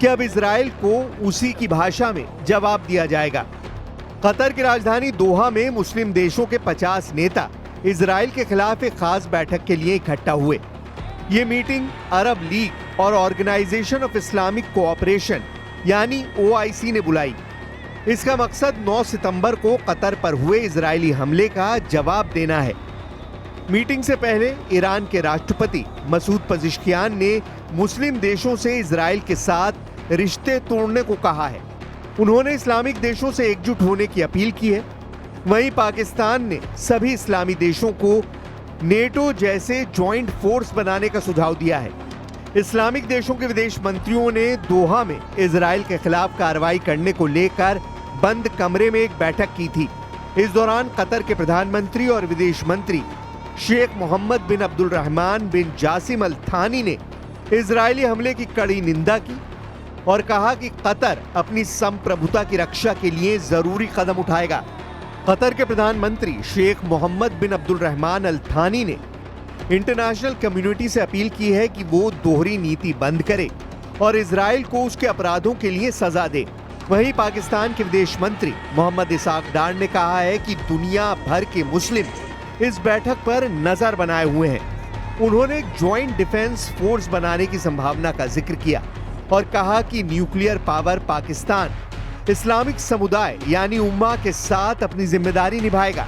कि अब इजराइल को उसी की भाषा में जवाब दिया जाएगा। कतर की राजधानी दोहा में मुस्लिम देशों के 50 नेता इजराइल के खिलाफ एक खास बैठक के लिए इकट्ठा हुए। ये मीटिंग अरब लीग और ऑर्गेनाइजेशन ऑफ इस्लामिक कोऑपरेशन यानी OIC ने बुलाई। इसका मकसद 9 सितंबर को कतर पर हुए इजरायली हमले का जवाब देना है। मीटिंग से पहले ईरान के राष्ट्रपति मसूद पजिश्कियान ने मुस्लिम देशों से इजराइल के साथ रिश्ते तोड़ने को कहा है। उन्होंने इस्लामिक देशों से एकजुट होने की अपील की है। वहीं पाकिस्तान ने सभी इस्लामी देशों को नेटो जैसे ज्वाइंट फोर्स बनाने का सुझाव दिया है। इस्लामिक देशों के विदेश मंत्रियों ने दोहा में इजराइल के खिलाफ कार्रवाई करने को लेकर बंद कमरे में एक बैठक की थी। इस दौरान कतर के प्रधानमंत्री और विदेश मंत्री शेख मोहम्मद बिन अब्दुल रहमान बिन जासिम अल थानी ने इजरायली हमले की कड़ी निंदा की और कहा कि कतर अपनी संप्रभुता की रक्षा के लिए जरूरी कदम उठाएगा। कतर के प्रधानमंत्री शेख मोहम्मद बिन अब्दुल रहमान अल थानी ने इंटरनेशनल कम्युनिटी से अपील की है कि वो दोहरी नीति बंद करे और इजराइल को उसके अपराधों के लिए सजा दे। वहीं पाकिस्तान के विदेश मंत्री मोहम्मद इसाक डार ने कहा है कि दुनिया भर के मुस्लिम इस बैठक पर नजर बनाए हुए हैं। उन्होंने एक ज्वाइंट डिफेंस फोर्स बनाने की संभावना का जिक्र किया और कहा कि न्यूक्लियर पावर पाकिस्तान इस्लामिक समुदाय यानी उम्मा के साथ अपनी जिम्मेदारी निभाएगा।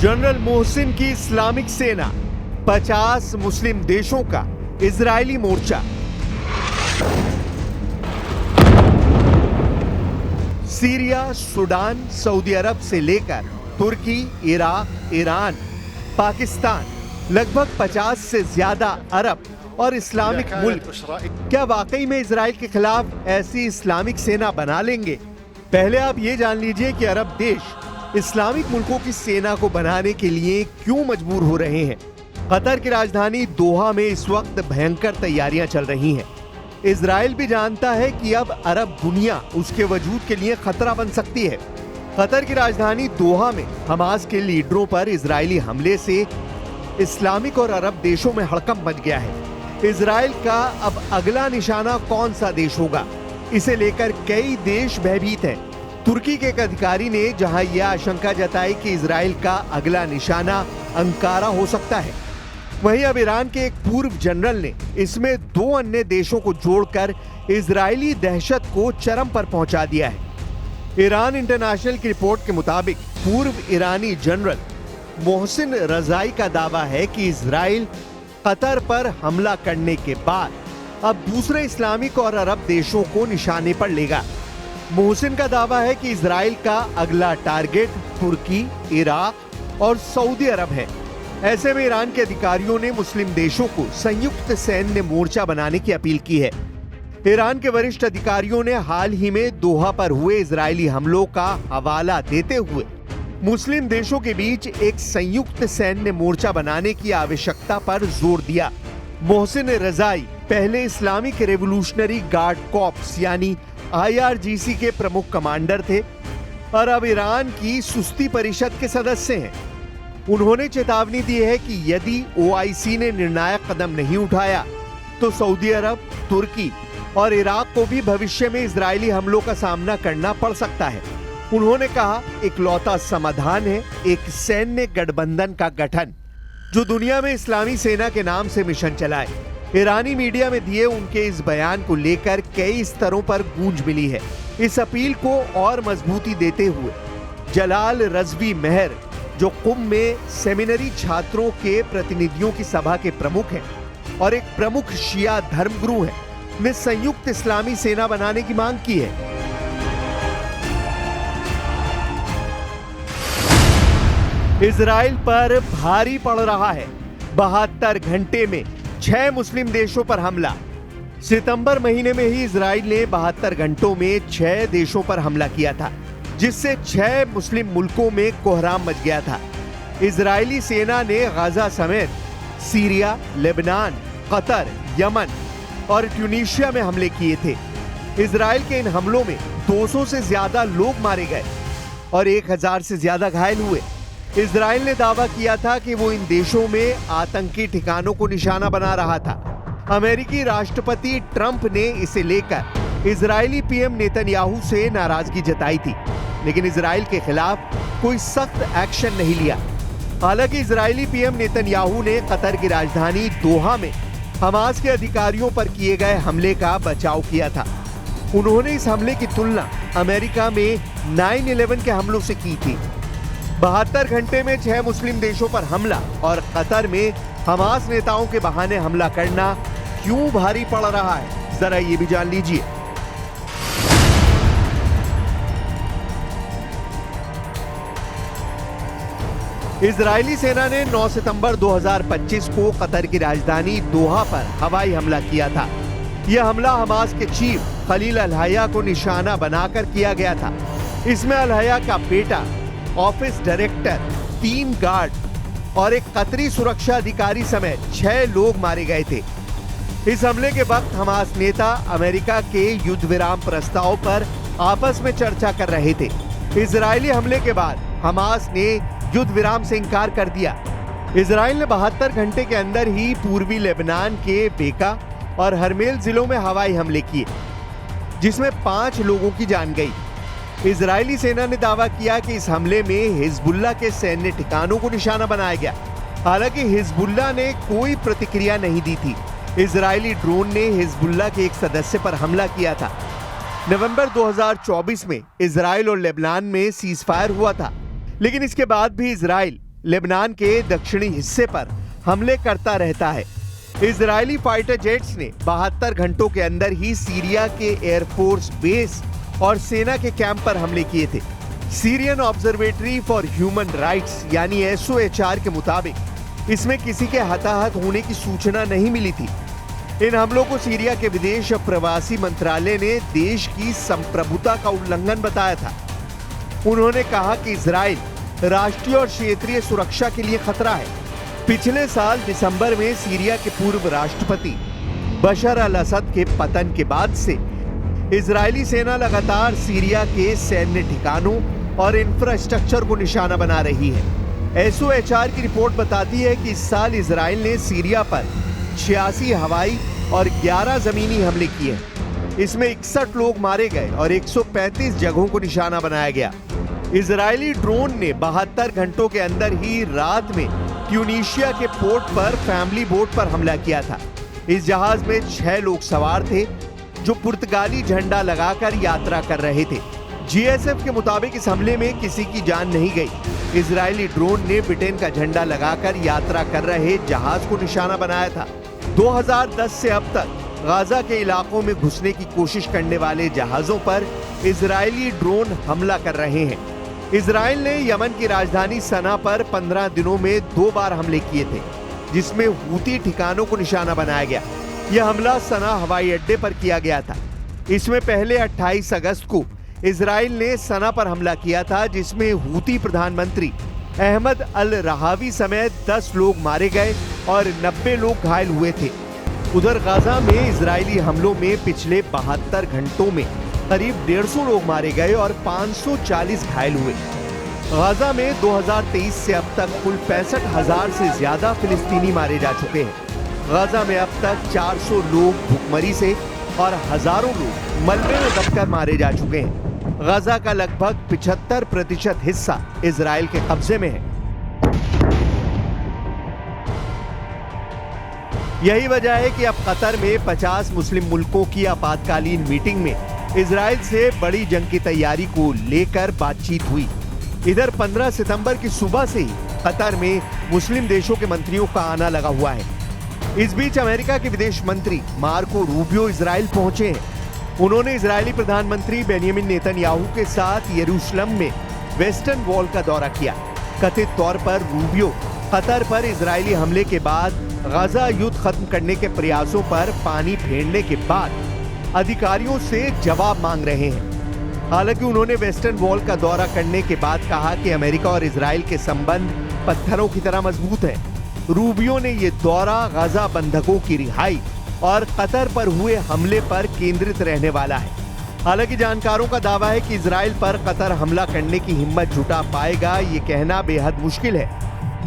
जनरल मोहसिन की इस्लामिक सेना, 50 मुस्लिम देशों का इजरायली मोर्चा। सीरिया, सूडान, सऊदी अरब से लेकर तुर्की, इराक, ईरान, पाकिस्तान, लगभग 50 से ज्यादा अरब और इस्लामिक मुल्क क्या वाकई में इजराइल के खिलाफ ऐसी इस्लामिक सेना बना लेंगे? पहले आप ये जान लीजिए कि अरब देश इस्लामिक मुल्कों की सेना को बनाने के लिए क्यों मजबूर हो रहे हैं। कतर की राजधानी दोहा में इस वक्त भयंकर तैयारियां चल रही हैं। इजराइल भी जानता है कि अब अरब दुनिया उसके वजूद के लिए खतरा बन सकती है। कतर की राजधानी दोहा में हमास के लीडरों पर इजरायली हमले से इस्लामिक और अरब देशों में हड़कंप मच गया है। इजराइल का अब अगला निशाना कौन सा देश होगा, इसे लेकर कई देश भयभीत हैं। तुर्की के एक अधिकारी ने जहां यह आशंका जताई कि इजराइल का अगला निशाना अंकारा हो सकता है, वहीं अब ईरान के एक पूर्व जनरल ने इसमें 2 अन्य देशों को जोड़कर इजरायली दहशत को चरम पर पहुंचा दिया है। ईरान इंटरनेशनल की रिपोर्ट के मुताबिक पूर्व ईरानी जनरल मोहसिन रजाई का दावा है कि इजराइल कतर पर हमला करने के बाद अब दूसरे इस्लामिक और अरब देशों को निशाने पर लेगा। मोहसिन का दावा है कि इजराइल का अगला टारगेट तुर्की, इराक और सऊदी अरब है। ऐसे में ईरान के अधिकारियों ने मुस्लिम देशों को संयुक्त सैन्य मोर्चा बनाने की अपील की है। ईरान के वरिष्ठ अधिकारियों ने हाल ही में दोहा पर हुए इजरायली हमलों का हवाला देते हुए मुस्लिम देशों के बीच एक संयुक्त सैन्य मोर्चा बनाने की आवश्यकता पर जोर दिया। मोहसिन रजाई पहले इस्लामिक रेवोल्यूशनरी गार्ड कॉर्प्स यानी IRGC के प्रमुख कमांडर थे और अब ईरान की सुस्ती परिषद के सदस्य हैं। उन्होंने चेतावनी दी है कि यदि OIC ने निर्णायक कदम नहीं उठाया तो सऊदी अरब, तुर्की और इराक को भी भविष्य में इजरायली हमलों का सामना करना पड़ सकता है। उन्होंने कहा, इकलौता समाधान है एक सैन्य गठबंधन का गठन जो दुनिया में इस्लामी सेना के नाम से मिशन चलाए। ईरानी मीडिया में दिए उनके इस बयान को लेकर कई स्तरों पर गूंज मिली है। इस अपील को और मजबूती देते हुए जलाल रजवी मेहर, जो कुम में सेमिनरी छात्रों के प्रतिनिधियों की सभा के प्रमुख हैं और एक प्रमुख शिया धर्मगुरु हैं, ने संयुक्त इस्लामी सेना बनाने की मांग की है। इजराइल पर भारी पड़ रहा है। 72 घंटे में 6 मुस्लिम देशों पर हमला। सितंबर महीने में ही इजराइल ने 72 घंटों में 6 देशों पर हमला किया था, जिससे 6 मुस्लिम मुल्कों में कोहराम मच गया था। इजरायली सेना ने गाजा समेत सीरिया, लेबनान, कतर, यमन और ट्यूनीशिया में हमले किए थे। इजराइल के इन हमलों में 200 से ज्यादा लोग मारे गए और 1000 से ज्यादा घायल हुए। इजराइल ने दावा किया था कि वो इन देशों में आतंकी ठिकानों को निशाना बना रहा था। अमेरिकी राष्ट्रपति ट्रंप ने इसे लेकर इजरायली पीएम नेतन्याहू से नाराजगी जताई थी, लेकिन इजराइल के खिलाफ कोई सख्त एक्शन नहीं लिया। हालांकि इजरायली पीएम नेतन्याहू ने कतर की राजधानी दोहा में हमास के अधिकारियों पर किए गए हमले का बचाव किया था। उन्होंने इस हमले की तुलना अमेरिका में 9/11 के हमलों से की थी। 72 घंटे में 6 मुस्लिम देशों पर हमला और कतर में हमास नेताओं के बहाने हमला करना क्यों भारी पड़ रहा है, जरा ये भी जान लीजिए। इजरायली सेना ने 9 सितंबर 2025 को कतर की राजधानी दोहा पर हवाई हमला किया था। यह हमला हमास के चीफ खलील अल-हया को निशाना बनाकर किया गया था। इसमें अल-हया का बेटा, ऑफिस डायरेक्टर, 3 गार्ड और एक कतरी सुरक्षा अधिकारी समेत 6 लोग मारे गए थे। इस हमले के वक्त हमास नेता अमेरिका के युद्ध विराम प्रस्ताव पर आपस में चर्चा कर रहे थे। इजरायली हमले के बाद हमास ने युद्ध विराम से इनकार कर दिया। इजराइल ने 72 घंटे के अंदर ही पूर्वी लेबनान के बेका और हरमेल जिलों में हवाई हमले किए, जिसमें 5 लोगों की जान गई। इजरायली सेना ने दावा किया कि इस हमले में हिजबुल्लाह के सैन्य ठिकानों को निशाना बनाया गया। हालांकि हिजबुल्लाह ने कोई प्रतिक्रिया नहीं दी थी। इजरायली ड्रोन ने हिजबुल्लाह के एक सदस्य पर हमला किया था। नवंबर 2024 में इजराइल और लेबनान में सीजफायर हुआ था, लेकिन इसके बाद भी इजराइल लेबनान के दक्षिणी हिस्से पर हमले करता रहता है। इजरायली फाइटर जेट्स ने 72 घंटों के अंदर ही सीरिया के एयरफोर्स बेस और सेना के कैंप पर हमले किए थे। Syrian observatory for human rights यानी SOHR के मुताबिक इसमें किसी के हताहत होने की सूचना नहीं मिली थी। इन हमलों को सीरिया के विदेश प्रवासी मंत्रालय ने देश की संप्रभुता का उल्लंघन बताया था। उन्होंने कहा कि इजराइल राष्ट्रीय और क्षेत्रीय सुरक्षा के लिए खतरा है। पिछले साल दिसंबर में सीरिया के पूर्व राष्ट्रपति बशर अल असद के पतन के बाद से इजरायली सेना लगातार सीरिया के सैन्य ठिकानों और इंफ्रास्ट्रक्चर को निशाना बना रही है। SOHR की रिपोर्ट बताती है कि इस साल इजराइल ने सीरिया पर 86 हवाई और 11 जमीनी हमले किए। इसमें 61 लोग मारे गए और 135 जगहों को निशाना बनाया गया। इजरायली ड्रोन ने 72 घंटों के अंदर ही रात में ट्यूनीशिया के पोर्ट पर फैमिली बोट पर हमला किया था। इस जहाज में 6 लोग सवार थे जो पुर्तगाली झंडा लगाकर यात्रा कर रहे थे। GSF के मुताबिक इस हमले में किसी की जान नहीं गई। इजरायली ड्रोन ने ब्रिटेन का झंडा लगाकर यात्रा कर रहे जहाज को निशाना बनाया था। 2010 से अब तक गाजा के इलाकों में घुसने की कोशिश करने वाले जहाजों पर इजरायली ड्रोन हमला कर रहे हैं। इजराइल ने यमन की राजधानी सना पर 15 दिनों में 2 बार हमले किए थे, जिसमें हूती ठिकानों को निशाना बनाया गया। यह हमला सना हवाई अड्डे पर किया गया था। इसमें पहले 28 अगस्त को इजराइल ने सना पर हमला किया था, जिसमें हूती प्रधानमंत्री अहमद अल रहावी समेत 10 लोग मारे गए और 90 लोग घायल हुए थे। उधर गाजा में इजरायली हमलों में पिछले 72 घंटों में करीब 150 लोग मारे गए और 540 घायल हुए। गाजा में 2023 से अब तक कुल 65,000 से ज्यादा फिलिस्तीनी मारे जा चुके हैं। गाजा में अब तक 400 लोग भूखमरी से और हजारों लोग मलबे में दबकर मारे जा चुके हैं। गाजा का लगभग 75% हिस्सा इजराइल के कब्जे में है। यही वजह है कि अब कतर में 50 मुस्लिम मुल्कों की आपातकालीन मीटिंग में इजराइल से बड़ी जंग की तैयारी को लेकर बातचीत हुई। इधर 15 सितंबर की सुबह से ही कतर में मुस्लिम देशों के मंत्रियों का आना लगा हुआ है। इस बीच अमेरिका के विदेश मंत्री मार्को रूबियो इजराइल पहुंचे हैं। उन्होंने इजरायली प्रधानमंत्री बेंयामिन नेतन्याहू के साथ यरूशलेम में वेस्टर्न वॉल का दौरा किया। कथित तौर पर रूबियो कतर पर इजरायली हमले के बाद गाजा युद्ध खत्म करने के प्रयासों पर पानी फेरने के बाद अधिकारियों से जवाब मांग रहे हैं। हालांकि उन्होंने वेस्टर्न वॉल का दौरा करने के बाद कहा कि अमेरिका और इजराइल के संबंध पत्थरों की तरह मजबूत है। रूबियो ने यह दौरा गाजा बंधकों की रिहाई और कतर पर हुए हमले पर केंद्रित रहने वाला है। हालांकि जानकारों का दावा है कि इजराइल पर कतर हमला करने की हिम्मत जुटा पाएगा, ये कहना बेहद मुश्किल है,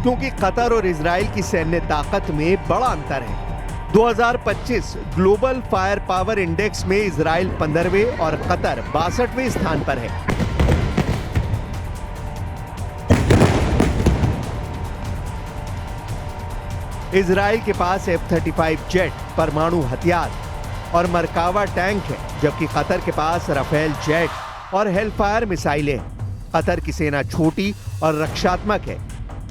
क्योंकि कतर और इजराइल की सैन्य ताकत में बड़ा अंतर है। 2025 ग्लोबल फायर पावर इंडेक्स में इजराइल 15वें और कतर 62वें स्थान पर है। इजराइल के पास F-35 जेट, परमाणु हथियार और मरकावा टैंक है, जबकि कतर के पास राफेल जेट और हेलफायर मिसाइलें हैं। कतर की सेना छोटी और रक्षात्मक है,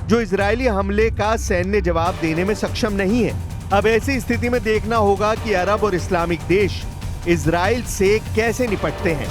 जो इजरायली हमले का सैन्य जवाब देने में सक्षम नहीं है। अब ऐसी स्थिति में देखना होगा कि अरब और इस्लामिक देश इजराइल से कैसे निपटते हैं।